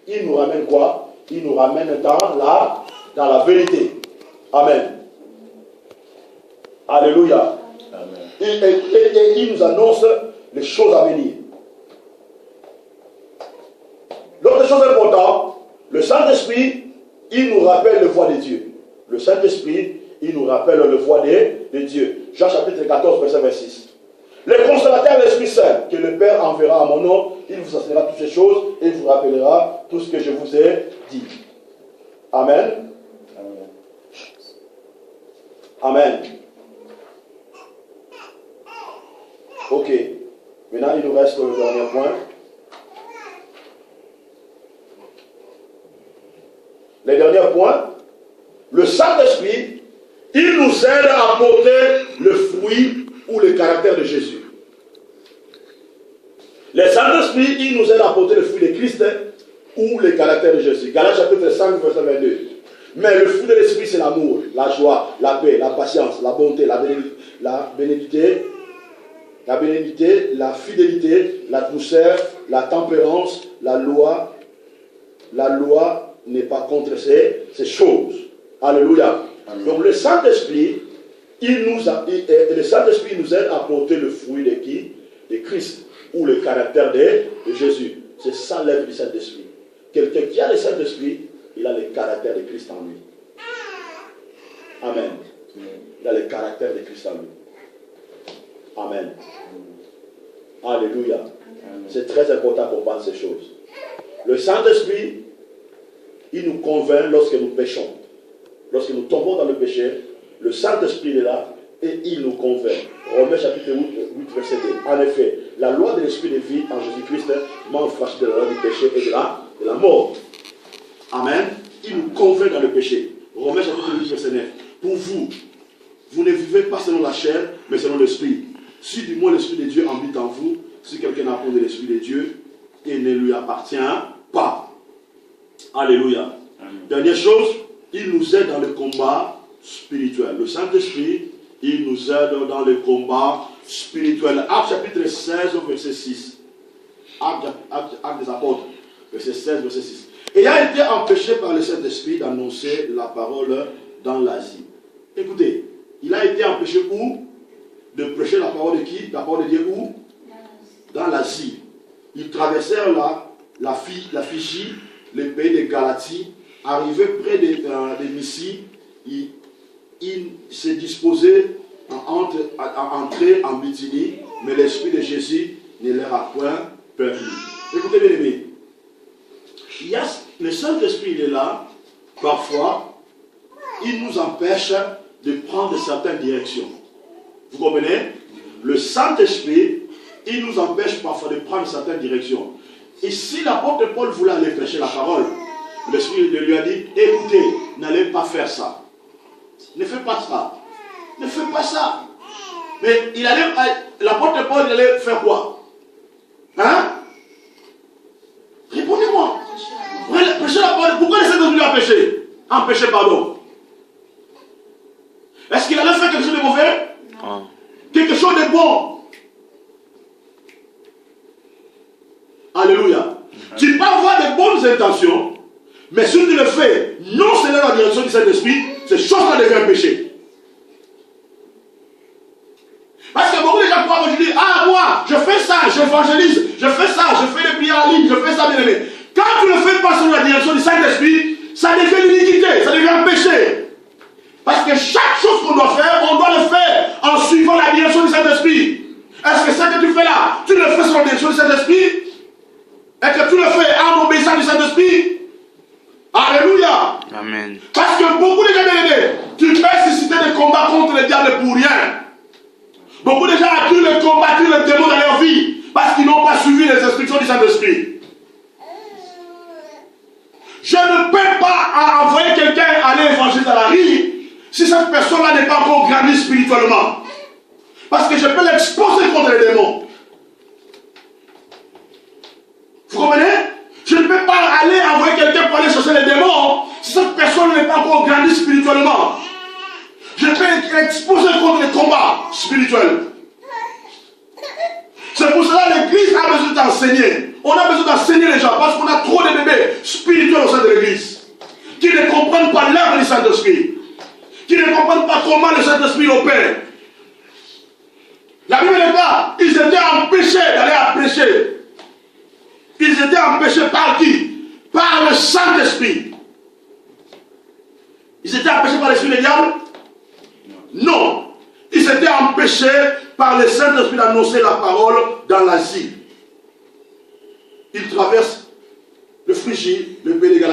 il nous ramène quoi? Il nous ramène dans la vérité. Amen. Alléluia. Amen. Et il nous annonce les choses à venir. L'autre chose importante, le Saint-Esprit, il nous rappelle le voie de Dieu. Le Saint-Esprit, il nous rappelle le voie de Dieu. Jean chapitre 14, verset 26. Le consolateur de l'Esprit Saint, que le Père enverra à mon nom, il vous enseignera toutes ces choses et il vous rappellera tout ce que je vous ai dit. Amen. Amen. Ok. Maintenant, il nous reste le dernier point. Le dernier point, le Saint-Esprit, il nous aide à porter le fruit ou le caractère de Jésus. Le Saint-Esprit, il nous aide à porter le fruit de Christ ou le caractère de Jésus. Galates chapitre 5, verset 22. Mais le fruit de l'Esprit, c'est l'amour, la joie, la paix, la patience, la bonté, la bénédicité, la fidélité, la douceur, la tempérance, la loi n'est pas contre ces choses. Alléluia. Amen. Donc le Saint-Esprit, le Saint-Esprit nous aide à porter le fruit de qui? De Christ, ou le caractère de Jésus. C'est ça l'œuvre du Saint-Esprit. Quelqu'un qui a le Saint-Esprit, il a le caractère de Christ en lui. Amen. Il a le caractère de Christ en lui. Amen. Alléluia. Amen. C'est très important qu'on pense ces choses. Le Saint-Esprit, il nous convainc lorsque nous péchons. Lorsque nous tombons dans le péché, le Saint-Esprit est là et il nous convainc. Romains chapitre 8, verset 2. En effet, la loi de l'Esprit de vie en Jésus-Christ m'a affranchi de la loi du péché et de la mort. Amen. Il nous convainc dans le péché. Romains chapitre 8, verset 9. Pour vous, vous ne vivez pas selon la chair, mais selon l'Esprit. Si du moins l'Esprit de Dieu habite en vous, si quelqu'un n'a pas de l'Esprit de Dieu, il ne lui appartient pas. Alléluia. Amen. Dernière chose, il nous aide dans le combat spirituel. Le Saint-Esprit, il nous aide dans le combat spirituel. Actes chapitre 16, verset 6. Actes des apôtres, verset 16, verset 6. Et a été empêché par le Saint-Esprit d'annoncer la parole dans l'Asie. Écoutez, il a été empêché où? De prêcher la parole de qui? La parole de Dieu où? Dans l'Asie. Ils traversèrent la Phrygie, le pays de Galatie, arrivé près de Mysie, il s'est disposé à entrer en Bithynie, mais l'Esprit de Jésus ne leur a point permis. Écoutez bien aimés, le Saint-Esprit il est là, parfois, il nous empêche de prendre certaines directions. Vous comprenez? Le Saint-Esprit, il nous empêche parfois de prendre certaines directions. Et si l'apôtre Paul voulait aller prêcher la parole, l'Esprit lui a dit, écoutez, n'allez pas faire ça. Ne fais pas ça. Ne fais pas ça. Mais l'apôtre Paul, il allait faire quoi? Hein? Répondez-moi. Prêcher la parole. Pourquoi il s'est devenu à pécher? Empêcher, pardon. Est-ce qu'il allait faire quelque chose de mauvais? Non. Quelque chose de bon. Alléluia. Tu peux avoir de bonnes intentions, mais si tu le fais non selon la direction du Saint-Esprit, ces choses-là deviennent péché. Parce que beaucoup de gens croient aujourd'hui, ah moi, je fais ça, j'évangélise, je fais ça, je fais des prières en ligne, je fais ça, bien aimé. Quand tu ne le fais pas selon la direction du Saint-Esprit, ça devient l'iniquité, ça devient un péché. Parce que chaque chose qu'on doit faire, on doit le faire en suivant la direction du Saint-Esprit. Est-ce que ça que tu fais là, tu le fais selon la direction du Saint-Esprit? Et que tu le fais en obéissant du Saint-Esprit? Alléluia. Amen. Parce que beaucoup de gens, tu peux susciter des combats contre le diable pour rien. Beaucoup de gens ont combattu le démon dans leur vie parce qu'ils n'ont pas suivi les instructions du Saint-Esprit. Je ne peux pas envoyer quelqu'un aller évangéliser dans la rue si cette personne-là n'est pas encore grandie spirituellement. Parce que je peux l'exposer contre les démons. Vous comprenez? Je ne peux pas aller envoyer quelqu'un pour aller chercher les démons si cette personne n'est pas encore grandie spirituellement. Je peux l'exposer contre les combats spirituels. C'est pour cela que l'Église a besoin d'enseigner. On a besoin d'enseigner les gens parce qu'on a trop de bébés comment le Saint-Esprit opère. La Bible n'est pas, ils étaient empêchés d'aller à prêcher. Ils étaient empêchés par qui? Par le Saint-Esprit. Ils étaient empêchés par l'Esprit du diable? Non. Ils étaient empêchés par le Saint-Esprit d'annoncer la parole dans l'Asie. Ils traversent le Phrygie, le pays des Galaties.